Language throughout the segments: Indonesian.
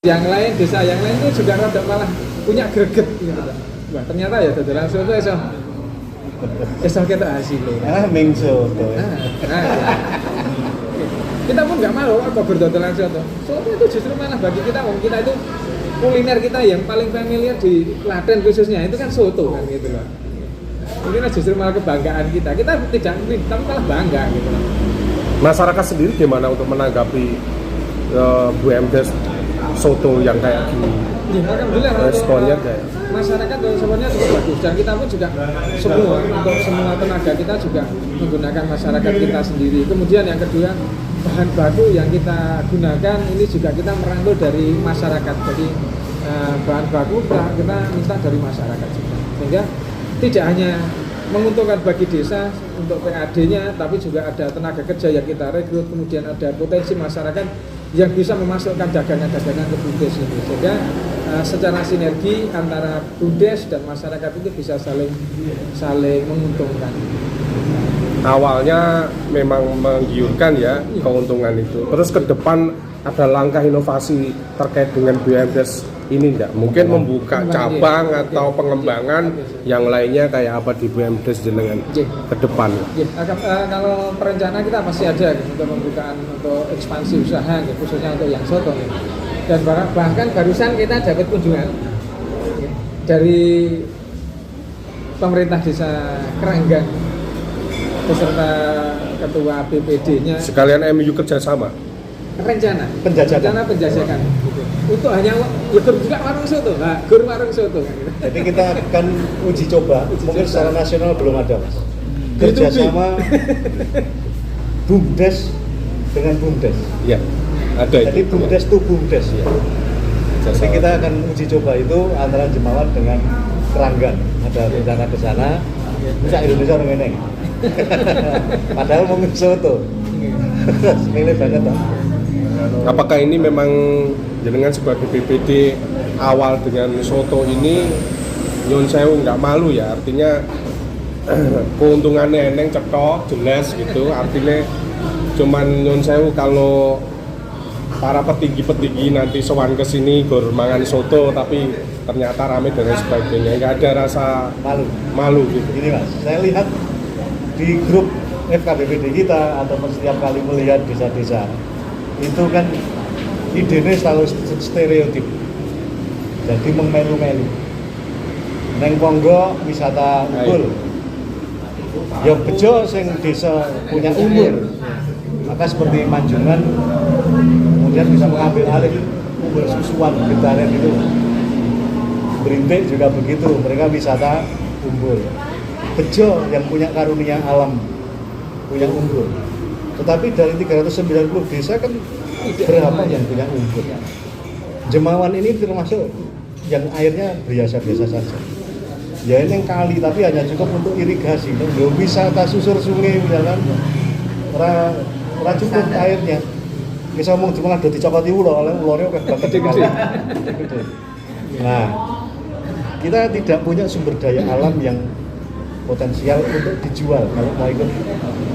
yang lain, desa yang lain itu juga rada malah punya greget gitu. Wah, ternyata ya dodolan soto iso ketok hasilnya. Ming soto. Kita pun nggak malu kok berdodolan soto. Soto itu justru malah bagi kita, kita itu kuliner kita yang paling familiar di Klaten khususnya itu kan soto kan gitu loh. Ini justru malah kebanggaan kita. Kita tidak tapi malah bangga gitu loh. Masyarakat sendiri gimana untuk menanggapi BUMDes soto yang kayak gini? Ya, alhamdulillah responnya kayak masyarakat responnya cukup bagus dan kita pun juga semua untuk semua tenaga kita juga menggunakan masyarakat kita sendiri. Kemudian yang kedua, bahan baku yang kita gunakan ini juga kita merangkul dari masyarakat. Jadi bahan baku kita minta dari masyarakat juga. Sehingga tidak hanya menguntungkan bagi desa untuk PAD-nya, tapi juga ada tenaga kerja yang kita rekrut, kemudian ada potensi masyarakat yang bisa memasukkan dagangan-dagangan ke BUMDes ini. Sehingga secara sinergi antara BUMDes dan masyarakat itu bisa saling menguntungkan. Awalnya memang menggiurkan ya keuntungan itu. Terus ke depan ada langkah inovasi terkait dengan BUMDes ini enggak? Mungkin membuka cabang atau pengembangan yang lainnya kayak apa di BUMDes jenengan ke depan? Kalau perencana kita pasti ada untuk pembukaan untuk ekspansi usaha khususnya untuk yang soto. Dan bahkan barusan kita dapat kunjungan dari pemerintah desa Keranggan beserta ketua BPD-nya. Sekalian MU kerjasama? Rencana penjajakan gitu. Untuk hanya juga warung soto, gur warung soto. Jadi kita akan uji coba, mungkin secara nasional belum ada mas. Kerjasama BUMDes dengan BUMDes. Iya, ada. Jadi BUMDes to BUMDes ya. Jadi kita akan uji coba itu antara Jemawan dengan Keranggan. Ada rencana ke sana. Bisa Indonesia orang ini. Padahal mau soto. Milih banget Pak. Apakah ini memang jenengan sebagai BPD awal dengan soto ini nyun sewu nggak malu ya, artinya keuntungannya eneng cetok jelas gitu, artinya cuman nyun sewu kalau para petinggi-petinggi nanti sowan ke sini gur mangan soto tapi ternyata rame dan sebagainya, nggak ada rasa malu gitu. Ini mas, saya lihat di grup FKBPD kita ataupun setiap kali melihat desa-desa itu kan idenya selalu stereotip, jadi mengmelu-melu. Neng Ponggo wisata unggul, ya bejo sing desa punya umur, maka seperti Manjungan kemudian bisa mengambil alih umbul susuan Getaren itu. Berintik juga begitu, mereka wisata umbul. Bejo yang punya karunia alam, punya umbul. Tetapi dari 390 desa kan berapa yang punya umbul? Jemawan ini termasuk yang airnya biasa-biasa saja. Ya ini yang kali, tapi hanya cukup untuk irigasi. Nggak wisata susur sungai misalkan, ora cukup airnya. Bisa ngomong cuma ada dicokoti ulo, oleh ulornya kayak banget kali. Nah, kita tidak punya sumber daya alam yang potensial untuk dijual kalau mau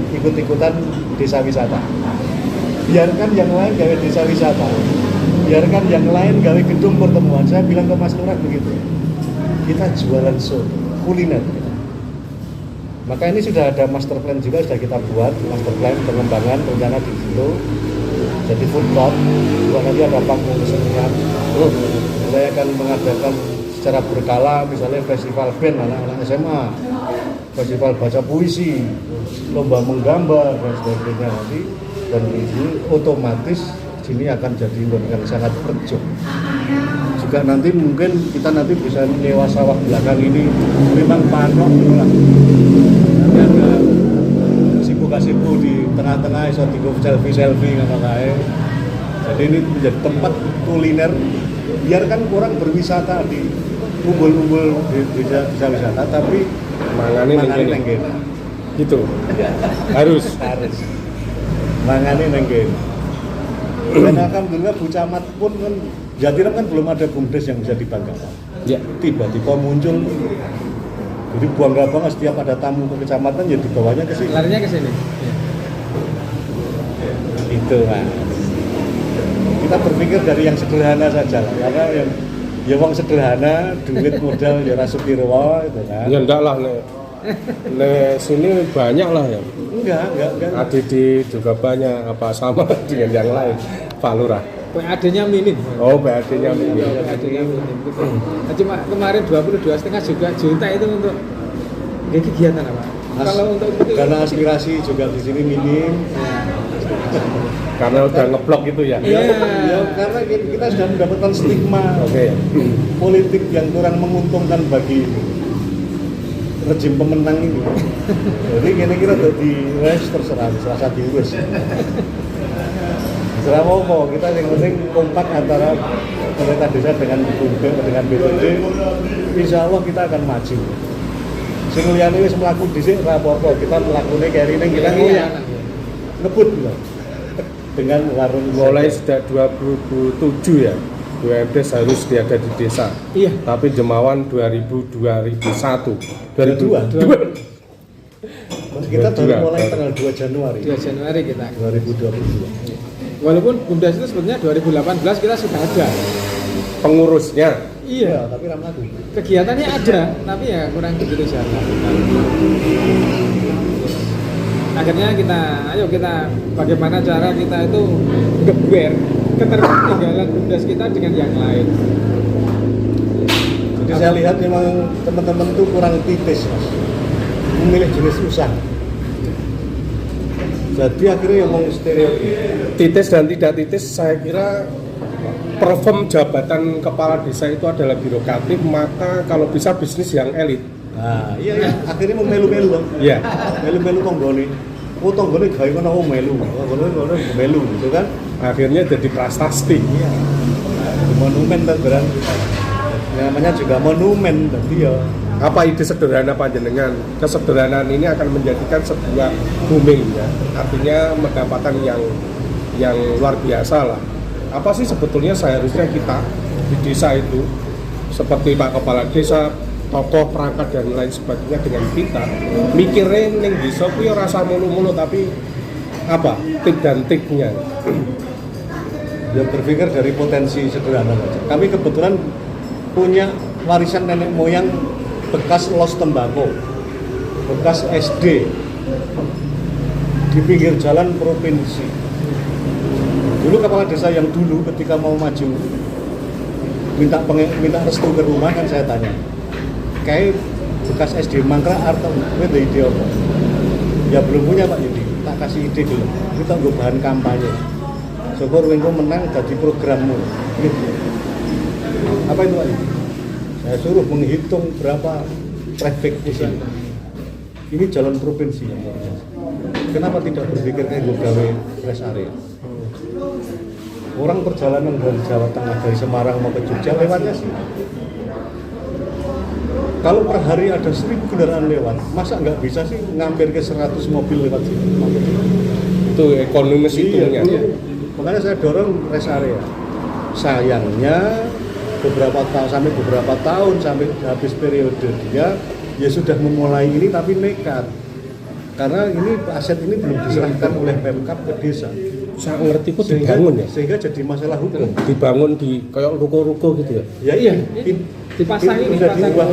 ikut-ikutan desa wisata. Biarkan yang lain gawe desa wisata, biarkan yang lain gawe gedung pertemuan. Saya bilang ke Mas Lurah begitu, kita jualan soto, kuliner. Maka ini sudah ada master plan juga, sudah kita buat master plan pengembangan rencana di situ. Jadi food court, juga nanti ada panggung kesenian. Saya akan mengadakan secara berkala, misalnya festival band anak-anak SMA, festival baca puisi, lomba menggambar dan sebagainya nanti, dan ini otomatis sini akan jadi yang sangat terjun. Juga nanti mungkin kita nanti bisa menyewa sawah belakang ini, memang panok lah. Nanti ada sibu-kasibu di tengah-tengah, iso digo selfie ngono kae. Jadi ini menjadi tempat kuliner. Biarkan orang berwisata di umbul-umbul desa wisata, tapi mangane neng kene. Gitu. Harus mangane neng kene. Dan alhamdulillah Bu Camat pun kan Jatiram kan belum ada BUMDes yang bisa dibanggakan. Ya. Tiba-tiba muncul. Jadi bangga banget setiap ada tamu ke kecamatan ya dibawanya ke sini. Larinya ke sini. Ya. Itu kan. kita berpikir dari yang sederhana saja lah, karena yang ya wong sederhana, duit modal ya ora supirwa gitu kan. Ya enggak lah sini banyak lah ya. Enggak. ADD juga banyak, apa sama dengan yang lain, Pak Lurah. PAD-nya minim. Oh, PAD-nya minim. PAD-nya minim. Gitu. Nah, cuma kemarin 22,5 juga juta itu untuk kegiatan apa? Kalau untuk itu karena aspirasi juga di sini minim. Karena udah ngeblok gitu ya. Ya, karena kita sudah mendapatkan stigma politik yang kurang menguntungkan bagi rejim pemenang ini. Jadi kira-kira di terserah diurus. Terserah mau kita yang penting kompak antara pemerintah desa dengan BPD. Insya Allah kita akan maju. Sing liyane wis mlaku dhisik ora apa-apa, kita mlakune kene kita ngebut gitu. Dengan warung mulai sejak 2007 ya. BUMDes harus ada di desa. Iya. Tapi Jemawan 2001. 2002. Kita baru mulai tanggal 2 Januari. 2 Januari kita. 2022. Walaupun BUMDes itu sebenarnya 2018 kita sudah ada Pengurusnya. Iya, tapi ramlaku. Kegiatannya ada, tapi ya kurang begitu jalan. Akhirnya kita bagaimana cara kita itu geber ketertinggalan BUMDes kita dengan yang lain. Jadi saya lihat memang teman-teman tuh kurang titis, Mas, memilih jenis usaha. Jadi akhirnya yang mau stereotip. Titis dan tidak titis, saya kira perform jabatan kepala desa itu adalah birokratif, maka kalau bisa bisnis yang elit. Nah, iya. Akhirnya mau melu-melu, Iya. Melu-melu tonggone. Oh, tonggone gawe kono melu. Tonggone melu gitu kan. Akhirnya jadi prasasti. Iya. Monumen kan berang. Namanya juga monumen tadi ya. Apa ide sederhana panjenengan? Kesederhanaan ini akan menjadikan sebuah booming ya. Artinya pendapatan yang luar biasa lah. Apa sih sebetulnya seharusnya kita di desa itu seperti Pak Kepala Desa, tokoh perangkat dan lain sebagainya dengan kita mikirin ning desa kuwi ora rasa mulu-mulu tapi apa? Tik dan tiknya. Ya berpikir dari potensi sederhana saja. Kami kebetulan punya warisan nenek moyang bekas los tembakau, bekas SD di pinggir jalan provinsi. Dulu kepala desa yang dulu ketika mau maju minta restu ke rumah kan saya tanya, kayak bekas SD Mangkrak atau ada ide apa? Ya belum punya Pak, jadi tak kasih ide dulu. Kita nggak bahan kampanye. Syukur Wengko menang jadi programmu. Gitu. Apa itu Pak? Saya suruh menghitung berapa traffic di sini. Ini jalan provinsi yang luar biasa. Kenapa tidak berpikir kayak gawe rest area? Orang perjalanan dari Jawa Tengah, dari Semarang mau ke Jogja lewatnya sih. Kalau per hari ada 1000 kendaraan lewat, masa nggak bisa sih ngampir ke 100 mobil lewat sini? Itu ekonomis hitungnya. Iya. Makanya saya dorong rest area. Sayangnya beberapa tahun sampai habis periode dia ya sudah memulai ini tapi nekat. Karena ini aset ini belum diserahkan oleh Pemkab ke desa. Saya ngerti kok dibangun ya. Sehingga jadi masalah hukum. Dibangun di kayak ruko-ruko gitu ya. Ya iya. Dipasang ini, sudah dibuat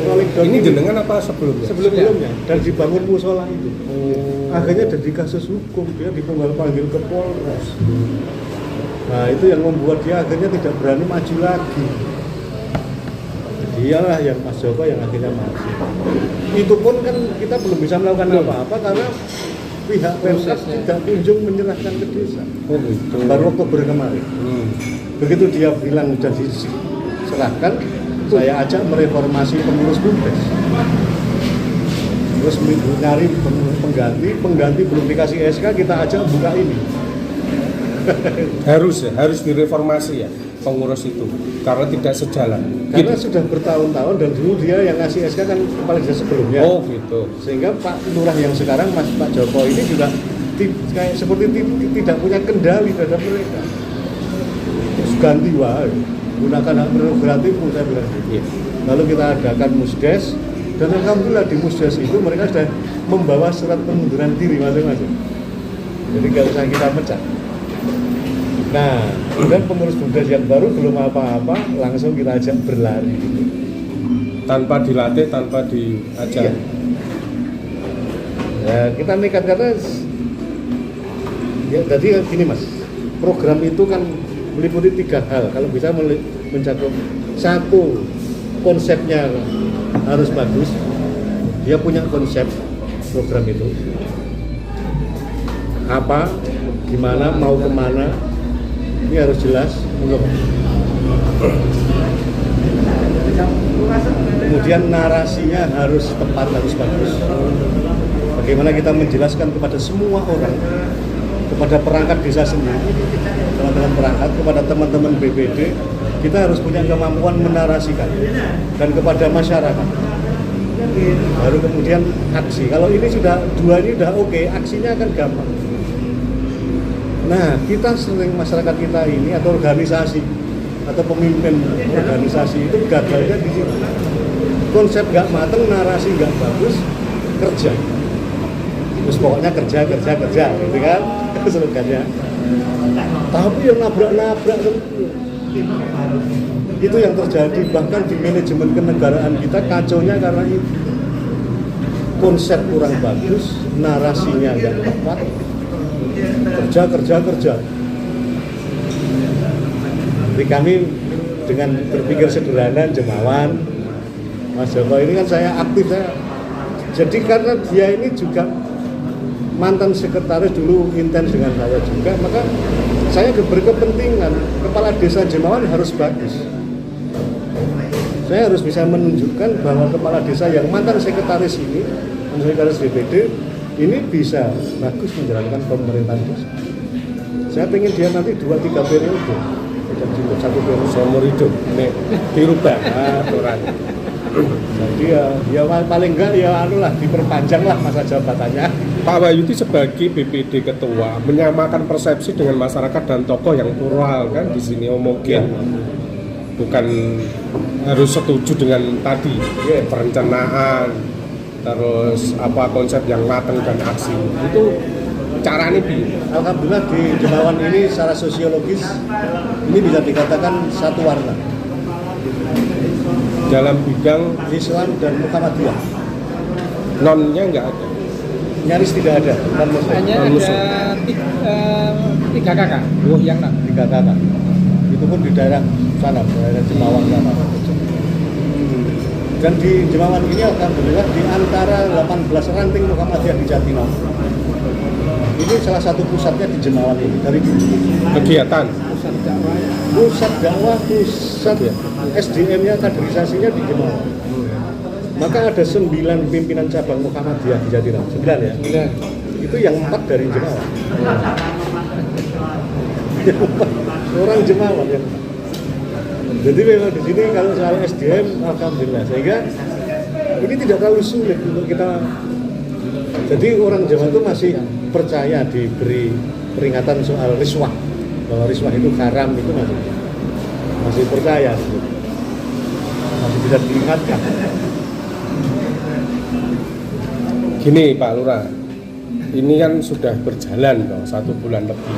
rolling down. Ini jenengan apa sebelumnya? Sebelumnya dan dibangun musola itu. Akhirnya jadi kasus hukum, dia dipunggal panggil ke Polres. Nah itu yang membuat dia akhirnya tidak berani maju lagi. Dialah yang Mas Joko yang akhirnya maju. Itu pun kan kita belum bisa melakukan apa-apa karena pihak Pemkab tidak kunjung menyerahkan ke desa. Oh gitu. Baru Oktober kemarin. Begitu dia bilang sudah diserahkan, saya ajak mereformasi pengurus BUMDes. Terus nyari pengganti belum dikasih SK, kita ajak buka ini. harus direformasi ya pengurus itu karena tidak sejalan. Karena sudah bertahun-tahun dan dulu dia yang ngasih SK kan kepala desa sebelumnya. Oh gitu. Sehingga Pak Lurah yang sekarang Pak Joko ini juga kayak seperti tidak punya kendali terhadap mereka. Terus ganti wae, gunakan hak prerogatifmu saya bilang gitu. Lalu kita adakan Musdes dan alhamdulillah di Musdes itu mereka sudah membawa surat pengunduran diri masing-masing. Jadi nggak usah kita pecah. Nah, kemudian pengurus BUMDes yang baru belum apa-apa, langsung kita ajak berlari. Tanpa dilatih, tanpa diajar. Iya. Ya, kita nekat karena ya tadi gini Mas, program itu kan meliputi 3 hal. Kalau bisa mencakup satu, konsepnya harus bagus. Dia punya konsep program itu. Apa, gimana, mau kemana, ini harus jelas. Kemudian narasinya harus tepat, harus bagus. Bagaimana kita menjelaskan kepada semua orang, kepada perangkat desa sendiri, teman-teman perangkat, kepada teman-teman BPD, kita harus punya kemampuan menarasikan, dan kepada masyarakat. Baru kemudian aksi. Kalau ini sudah dua ini sudah oke, aksinya akan gampang. Nah, kita sering masyarakat kita ini atau organisasi atau pemimpin organisasi itu gagalnya di situ. Konsep nggak mateng, narasi nggak bagus, kerja. Terus pokoknya kerja, gitu kan? Slogannya. Tapi yang nabrak-nabrak itu yang terjadi, bahkan di manajemen kenegaraan kita kacaunya karena itu. Konsep kurang bagus, narasinya nggak tepat. Kerja. Jadi kami dengan berpikir sederhana, jemawan, Mas Joko ini kan saya aktif, jadi karena dia ini juga mantan sekretaris dulu intens dengan saya juga, maka saya berkepentingan kepala desa Jemawan harus bagus. Saya harus bisa menunjukkan bahwa kepala desa yang mantan sekretaris ini, sekretaris DPD ini bisa bagus menjalankan pemerintahan desa. Saya ingin dia nanti 2-3 periode, tidak cukup 1 periode seumur hidup. Ini dirubah aturan. Jadi ya paling enggak ya diperpanjang lah masa jabatannya. Pak Wahyudi sebagai BPD ketua menyamakan persepsi dengan masyarakat dan tokoh yang plural kan di sini mungkin bukan harus setuju dengan tadi perencanaan terus konsep yang matang dan aksi itu caranya Alhamdulillah di Jemawan ini secara sosiologis ini bisa dikatakan satu warna dalam bidang Islam dan Muhammadiyah. Nonnya nggak ada, nyaris tidak ada. Hanya ada 3 kakak yang non. 3 kakak. Itu pun di daerah sana, daerah Jemawan sana. Dan di Jemawan ini alhamdulillah di antara 18 ranting Muhammadiyah di Jatinangor, ini salah satu pusatnya di Jemawan ini dari kegiatan pusat dakwah, pusat SDM-nya, kaderisasinya di Jemawan. Maka ada 9 pimpinan cabang Muhammadiyah di Jatinangor. 9 ya? 9. Itu yang 4 dari Jemawan. Orang Jemawan yang 4. Jadi memang di sini kalau soal SDM alhamdulillah, sehingga ini tidak terlalu sulit untuk kita. Jadi orang Jawa itu masih percaya diberi peringatan soal riswah, bahwa riswah itu haram, itu masih percaya, masih bisa diingatkan. Gini Pak Lurah, ini kan sudah berjalan 1 bulan lebih.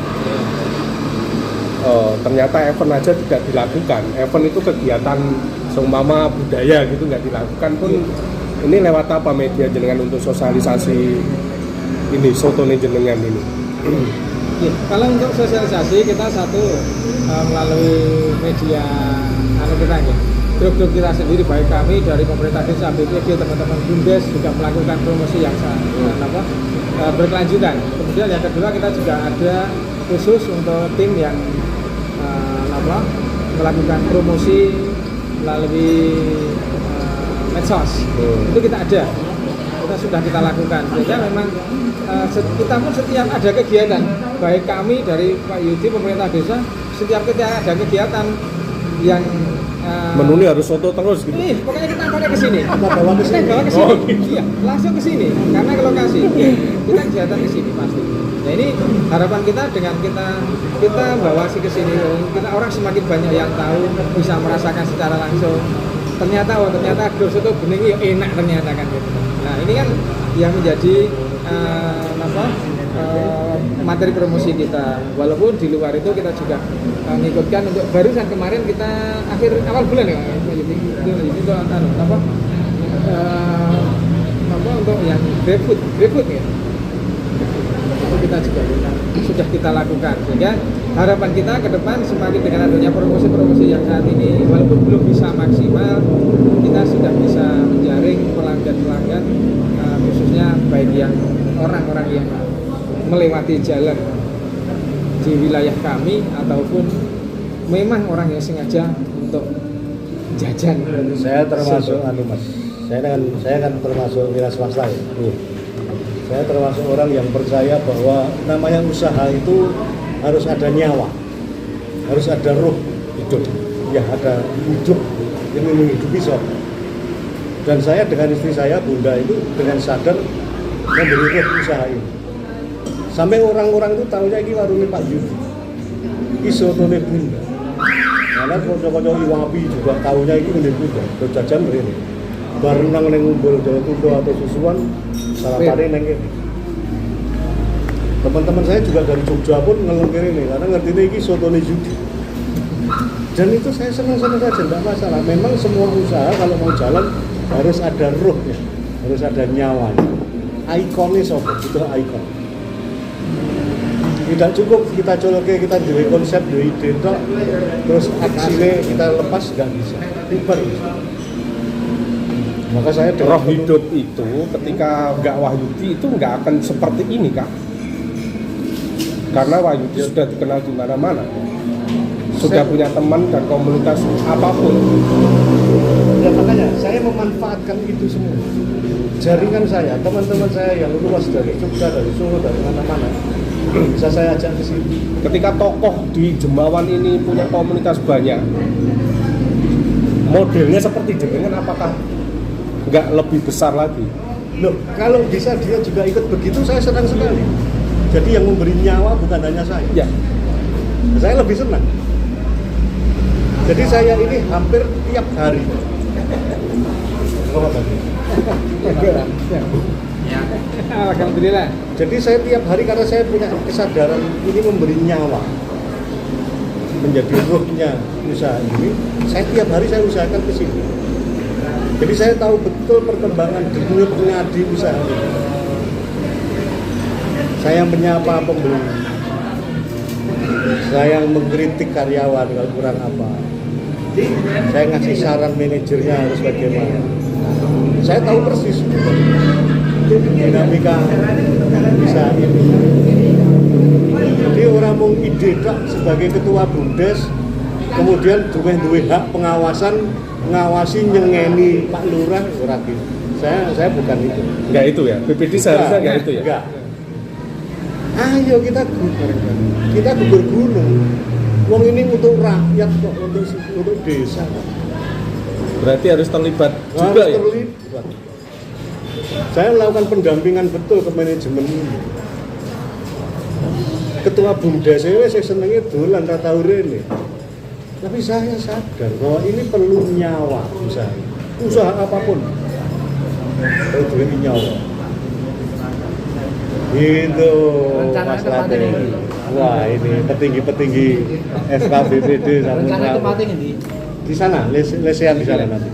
Ternyata event aja tidak dilakukan. Event itu kegiatan seumpama budaya gitu nggak dilakukan pun. Ini lewat apa media jenengan untuk sosialisasi ini soto jenengan ini? Ya, kalau untuk sosialisasi kita melalui media kita ya. Grup-grup kita sendiri, baik kami dari pemerintah desa, BPD, teman-teman BUMDes juga melakukan promosi yang berkelanjutan. Kemudian yang kedua kita juga ada khusus untuk tim yang melakukan promosi melalui medsos. Itu kita ada, kita sudah kita lakukan. Sehingga memang kita pun setiap ada kegiatan, baik kami dari Pak Yudi pemerintah desa, setiap kita ada kegiatan yang menu ini harus soto terus gitu. Pokoknya kita bawa ke sini. Bawa ke sini. Iya, langsung ke sini karena ke lokasi. Kita kegiatan ke sini pasti. Nah, ini harapan kita dengan kita bawa ke sini, kita orang semakin banyak yang tahu, bisa merasakan secara langsung. Ternyata grup soto bening enak ternyata kan gitu. Nah, ini kan yang menjadi materi promosi kita. Walaupun di luar itu kita juga mengikutkan untuk barusan kemarin kita awal bulan ya itu apa untuk yang GrabFood ya. Itu kita juga sudah kita lakukan, sehingga harapan kita ke depan semakin dengan adanya promosi-promosi yang saat ini walaupun belum bisa maksimal, kita sudah bisa menjaring pelanggan-pelanggan khususnya baik yang orang-orang yang melewati jalan di wilayah kami ataupun memang orang yang sengaja untuk jajan. Saya termasuk Mas. Saya kan termasuk wira swasta ya. Saya termasuk orang yang percaya bahwa namanya usaha itu harus ada nyawa, harus ada ruh hidup, ya ada hidup yang menghidupi sob. Dan saya dengan istri saya Bunda itu dengan sadar memberi ruh usaha ini. Sampai orang-orang itu tahunya ini warungnya Pak Yudi, isotone Bunda. Karena kocok-kocok Iwapi juga tahunya ini milik Bunda. Terus jajan begini, bareng nang neng umbul Jawa Tundo atau susuan sarapannya neng ini. Teman-teman saya juga dari Jogja pun ngelengkir ini karena ngerti ini sotone Yudi. Dan itu saya senang-senang saja, tidak masalah. Memang semua usaha kalau mau jalan harus ada ruhnya, harus ada nyawanya. Ikonnya sobat, itu ikon. Tidak cukup kita coloknya, kita dari konsep, dari ide, terus aksinya kita lepas, nggak bisa. Bubar. Maka saya roh hidup itu ketika nggak Wahyudi itu nggak akan seperti ini Kak. Karena Wahyudi sudah dikenal di mana-mana, sudah punya teman dan komunitas apapun. Ya makanya saya memanfaatkan itu semua. Jaringan saya, teman-teman saya yang luas dari Jogja, dari Solo, dari mana-mana, bisa saya ajak ke sini. Ketika tokoh di Jembawan ini punya komunitas banyak, modelnya seperti jenengan, apakah nggak lebih besar lagi? Loh, kalau bisa dia juga ikut begitu, saya senang sekali. Jadi yang memberi nyawa bukan hanya saya. Ya. Saya lebih senang. Jadi saya ini hampir tiap hari. Ya. Alhamdulillah. Jadi saya tiap hari karena saya punya kesadaran ini memberi nyawa, menjadi ruhnya usaha ini. Saya tiap hari saya usahakan ke sini. Jadi saya tahu betul perkembangan denyutnya di usaha ini. Saya menyapa pembeli, saya mengkritik karyawan kalau kurang apa, saya ngasih saran manajernya harus bagaimana. Saya tahu persis dinamika usaha ini. Jadi orang mau ide tak sebagai ketua BUMDes, kemudian duwe hak pengawasan, ngawasi nyengeni Pak Lurah, ora gitu. Saya bukan itu. Enggak itu ya. BPD seharusnya enggak itu ya. Enggak. Ayo kita gugur gunung. Wong ini untuk rakyat kok, untuk desa. Berarti harus terlibat juga harus ya. Terlibat. Saya melakukan pendampingan betul ke manajemen ini. Ketua BUMDes saya senengnya dolan ra tau rene. Tapi saya sadar bahwa ini perlu nyawa usaha apapun perlu nyawa. Itu Mas Late. Wah ini petinggi-petinggi SKBPD sama di sana, lesehan di sana nanti.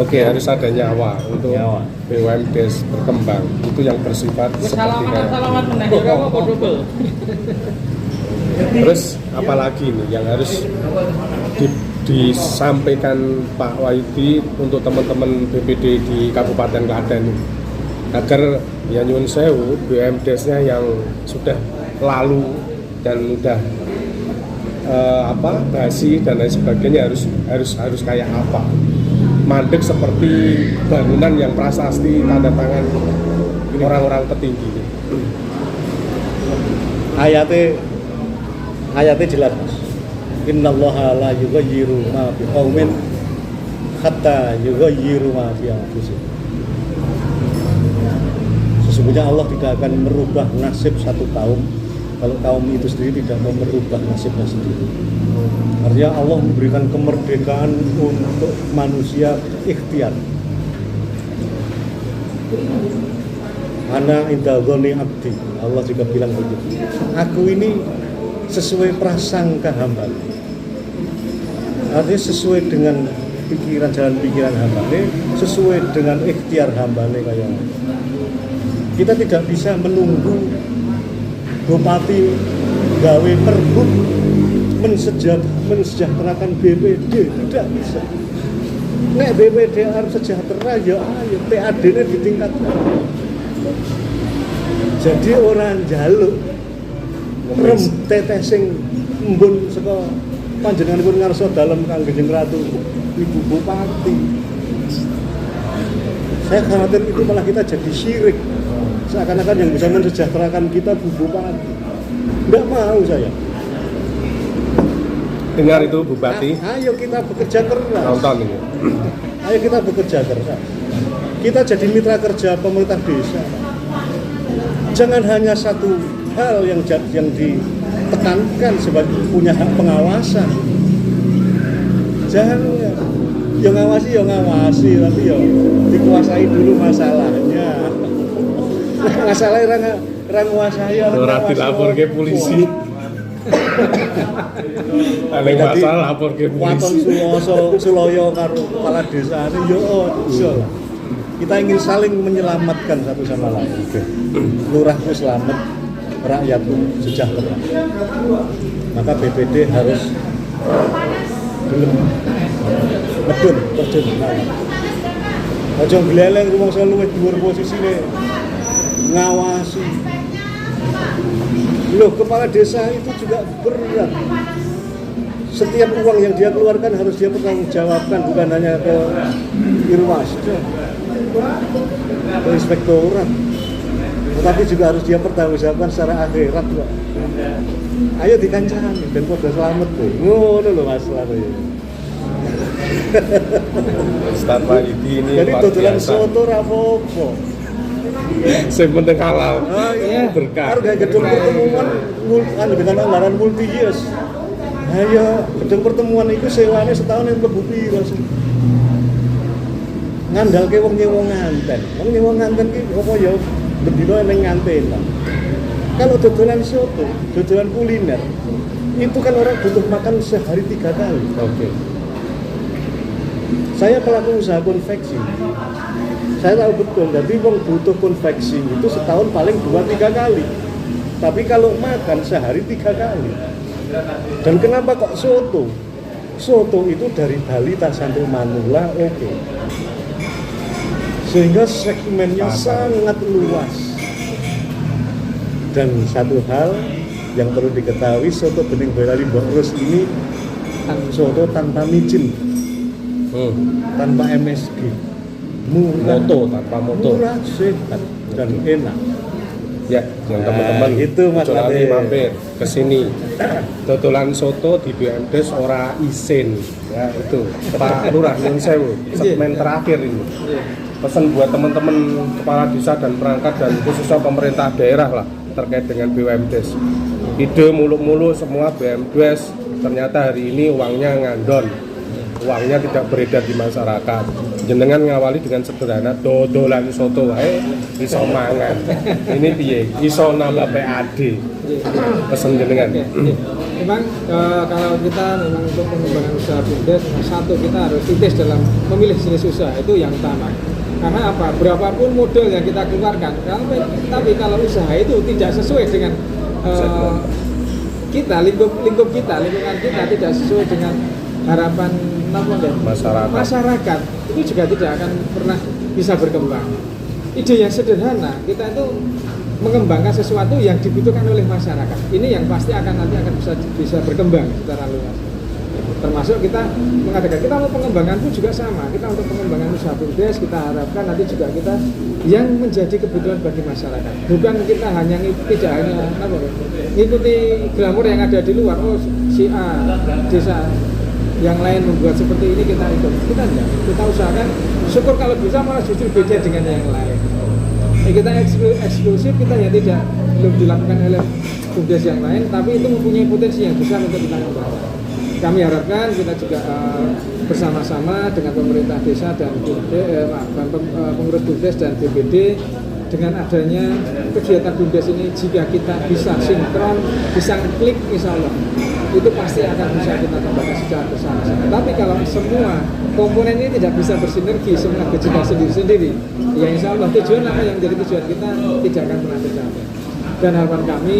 Oke, harus ada nyawa untuk BUMDes berkembang. Itu yang bersifat seperti Terus apalagi nih yang harus disampaikan Pak Wahyudi untuk teman-teman BPD di Kabupaten Klaten agar ya nyuwun sewu BUMDes-nya yang sudah lalu dan udah basi dan lain sebagainya harus kayak apa, mandek seperti bangunan yang prasasti tanda tangan orang-orang petinggi. Ayatnya jelas Mas. Innallaha la yughayyiru ma biqaumin hatta yughayyiru ma bi anfusihim. Sesungguhnya Allah tidak akan merubah nasib satu kaum kalau kaum itu sendiri tidak mau merubah nasibnya sendiri. Artinya Allah memberikan kemerdekaan untuk manusia ikhtiar. Ana inda dzoni abdi. Allah juga bilang begitu. Aku ini sesuai prasangka hamba. Artinya sesuai dengan pikiran, jalan pikiran hamba, sesuai dengan ikhtiar hamba kayak. Kita tidak bisa menunggu bupati gawe perbuk mensejahterakan BPD, tidak bisa. Nek BPD harus sejahtera ya ayo PAD-nya ditingkatkan. Jadi orang jaluk rem tetesing embun saka panjenenganipun ngarsa dalem Kangjeng Ratu Ibu Bupati. Saya khawatir itu malah kita jadi syirik. Seakan-akan yang bisa mensejahterakan kita Bu Bupati. Enggak mau saya. Dengar itu Bupati. Ayo kita bekerja keras. Nonton ini. Ayo kita bekerja keras. Kita jadi mitra kerja pemerintah desa. Jangan hanya satu hal yang ditekankan sebagai punya hak pengawasan. Jangan yang ngawasi, tapi dikuasai dulu masalahnya. Masalahnya orang nguasai ora dilapor ke polisi. Ada masalah lapor ke polisi. Waton Suloyo karo kepala desa yo iso lah. Kita ingin saling menyelamatkan satu sama lain. Lurahku selamat, rakyatku sejahtera. Maka BPD harus belum medun terjun. Ojo gleleng rumangsa luwih dhuwur posisine ngawasi. Loh, kepala desa itu juga berat. Setiap uang yang dia keluarkan harus dia pertanggungjawabkan, bukan hanya ke Irwas, ke inspektorat, tetapi juga harus dia pertanggungjawabkan secara akhirat, Pak. Ayo dikancani, ben padha slamet tuh. Ngono lho masalah tuh. Ustaz Walidi ini jadi dodolan soto ra apa-apa. Sing penting halal. Berkah. Harga gedung pertemuan dengan anggaran multi years. Ayo gedung pertemuan itu sewane setahun yang mlebu piro sih? Ngandalke wong nyewa nganten. Wong nyewa nganten ki apa ya bendina ning nganten. Kalau dodolan soto, dodolan kuliner, itu kan orang butuh makan sehari 3 kali. Oke. Saya pelaku usaha konveksi. Saya tahu betul, jadi wong butuh konveksi itu setahun paling 2-3 kali. Tapi kalau makan sehari 3 kali. Dan kenapa kok soto? Soto itu dari Bali sampai Manula, oke. Sehingga segmennya sangat luas. Dan satu hal yang perlu diketahui, soto Bening Boyolali Mbok Ros ini soto tanpa micin, tanpa MSG, tanpa moto, murah, sehat, dan enak. Ya, yang teman-teman itu Mas Ade mampir ke sini. Dodolan soto di BMDes ora isin. Ya, itu. Pak Lurah nyuwun sewu. Segmen terakhir ini. Pesan buat teman-teman kepala desa dan perangkat dan khususnya pemerintah daerah lah terkait dengan BUMDes. Ide muluk-muluk semua BUMDes, ternyata hari ini uangnya ngandon. Uangnya tidak beredar di masyarakat. Jenengan ngawali dengan sederhana dodolan soto wae iso mangan. Ini piye? Iso nambah PAD. Pesen jenengan. Memang kalau kita memang untuk pengembangan usaha BUMDes, satu kita harus kritis dalam memilih jenis usaha, itu yang utama. Karena apa? Berapapun modal yang kita keluarkan, tapi kalau usaha itu tidak sesuai dengan kita, lingkungan kita tidak sesuai dengan harapan masyarakat, itu juga tidak akan pernah bisa berkembang. Ide yang sederhana, kita itu mengembangkan sesuatu yang dibutuhkan oleh masyarakat. Ini yang pasti nanti akan bisa berkembang secara luas. Termasuk kita mengadakan, kita mau pengembangan pun juga sama. Kita untuk pengembangan usaha BUMDes, kita harapkan nanti juga kita yang menjadi kebutuhan bagi masyarakat. Bukan kita tidak hanya mengikuti glamor yang ada di luar. Oh, si A desa yang lain membuat seperti ini kita ikut. Kita enggak. Kita usahakan, syukur kalau bisa malah justru beda dengan yang lain. Kita eksklusif, kita ya belum dilakukan oleh BUMDes yang lain, tapi itu mempunyai potensi yang besar untuk kita kembangkan. Kami harapkan kita juga bersama-sama dengan pemerintah desa dan pengurus BUMDes dan BPD dengan adanya kegiatan BUMDes ini, jika kita bisa sinkron, bisa klik, insya Allah itu pasti akan bisa kita kembangkan secara bersama-sama. Tapi kalau semua komponen ini tidak bisa bersinergi, semua berjalan sendiri-sendiri, ya insya Allah tujuan apa yang menjadi tujuan kita tidak akan pernah tercapai. Dan harapan kami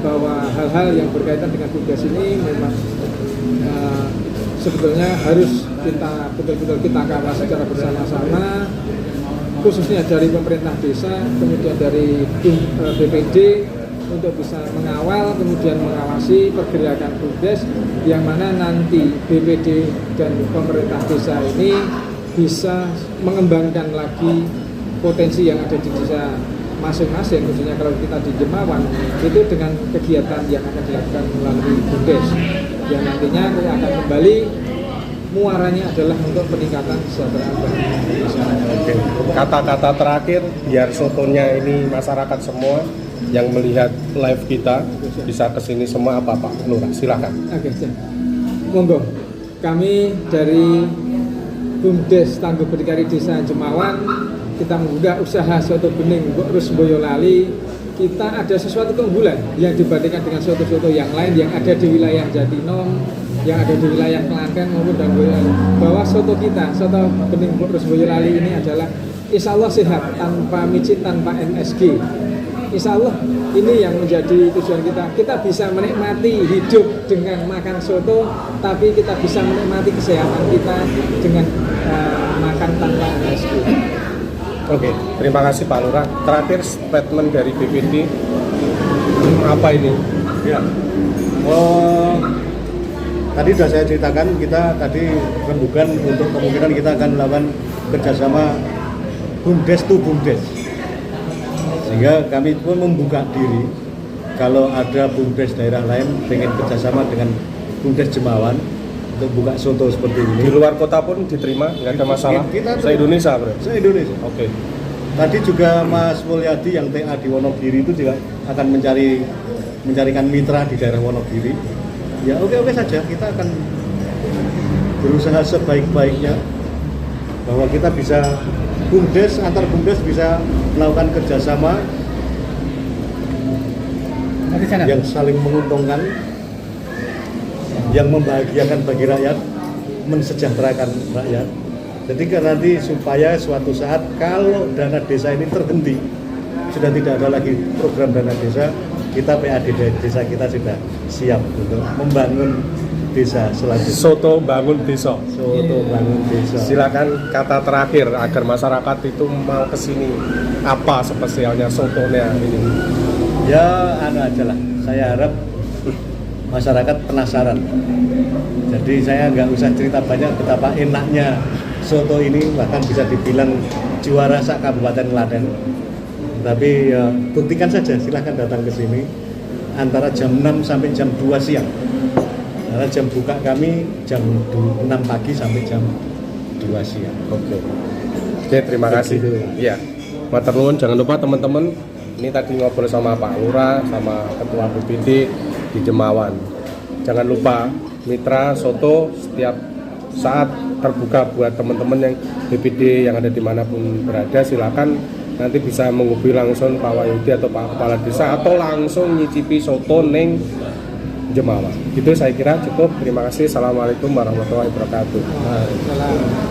bahwa hal-hal yang berkaitan dengan BUMDes ini memang sebetulnya harus kita betul-betul kita kawal secara bersama-sama, khususnya dari pemerintah desa, kemudian dari BPD untuk bisa mengawal, kemudian mengawasi pergerakan BUMDes, yang mana nanti BPD dan pemerintah desa ini bisa mengembangkan lagi potensi yang ada di desa masing-masing, khususnya kalau kita di Jemawan itu dengan kegiatan yang akan dilakukan melalui BUMDes, yang nantinya akan kembali muaranya adalah untuk peningkatan kesejahteraan masyarakat. Oke. Kata-kata terakhir biar sotonya ini masyarakat semua yang melihat live kita bisa kesini semua apa Pak Lurah, silakan. Oke, monggo. Kami dari BUMDes Tangguh Berdikari Desa Jemawan, kita membuka usaha soto bening Rus Boyolali. Kita ada sesuatu keunggulan yang dibandingkan dengan soto-soto yang lain yang ada di wilayah Jatinom, yang ada di wilayah Klaten maupun dan Boyolali, bahwa soto kita, soto bening Rus Boyolali ini adalah insya Allah sehat, tanpa micin, tanpa MSG. Insya Allah ini yang menjadi tujuan kita. Kita bisa menikmati hidup dengan makan soto, tapi kita bisa menikmati kesehatan kita dengan makan tanpa MSG. Oke, terima kasih Pak Lurah. Terakhir statement dari BPD apa ini? Ya, tadi sudah saya ceritakan, kita tadi rembukan untuk kemungkinan kita akan melakukan kerjasama BUMDes to BUMDes, sehingga kami pun membuka diri kalau ada BUMDes daerah lain pengen kerjasama dengan BUMDes Jemawan untuk buka soto seperti ini. Di luar kota pun diterima, nggak ada masalah. Se-Indonesia, Bro. Se-Indonesia. Oke. Tadi juga Mas Mulyadi yang TA di Wonogiri itu juga akan mencarikan mitra di daerah Wonogiri. Ya oke saja, kita akan berusaha sebaik-baiknya bahwa kita bisa BUMDes, antar BUMDes bisa melakukan kerjasama yang saling menguntungkan, yang membahagiakan bagi rakyat, mensejahterakan rakyat. Jadi nanti supaya suatu saat kalau dana desa ini terhenti, sudah tidak ada lagi program dana desa, kita PAD desa kita sudah siap untuk membangun desa selanjutnya. Soto bangun desa. Soto bangun desa. Silakan kata terakhir agar masyarakat itu mau kesini. Apa spesialnya sotonya ini? Ya, aja lah. Saya harap masyarakat penasaran. Jadi saya nggak usah cerita banyak betapa enaknya soto ini, bahkan bisa dibilang juara sak Kabupaten Klaten. Tapi buktikan saja, silahkan datang ke sini antara jam 6 sampai jam 2 siang. Karena jam buka kami jam 6 pagi sampai jam 2 siang. Oke, terima kasih. Ya, matur nuwun, jangan lupa teman-teman, ini tadi ngobrol sama Pak Lurah, sama Ketua BPD di Jemawan. Jangan lupa mitra soto setiap saat terbuka buat teman-teman yang BPD yang ada dimanapun berada. Silakan nanti bisa menghubungi langsung Pak Wahyudi atau Pak Kepala Desa, atau langsung nyicipi soto neng Jemawan. Itu saya kira cukup. Terima kasih. Assalamualaikum warahmatullahi wabarakatuh. Waalaikumsalam.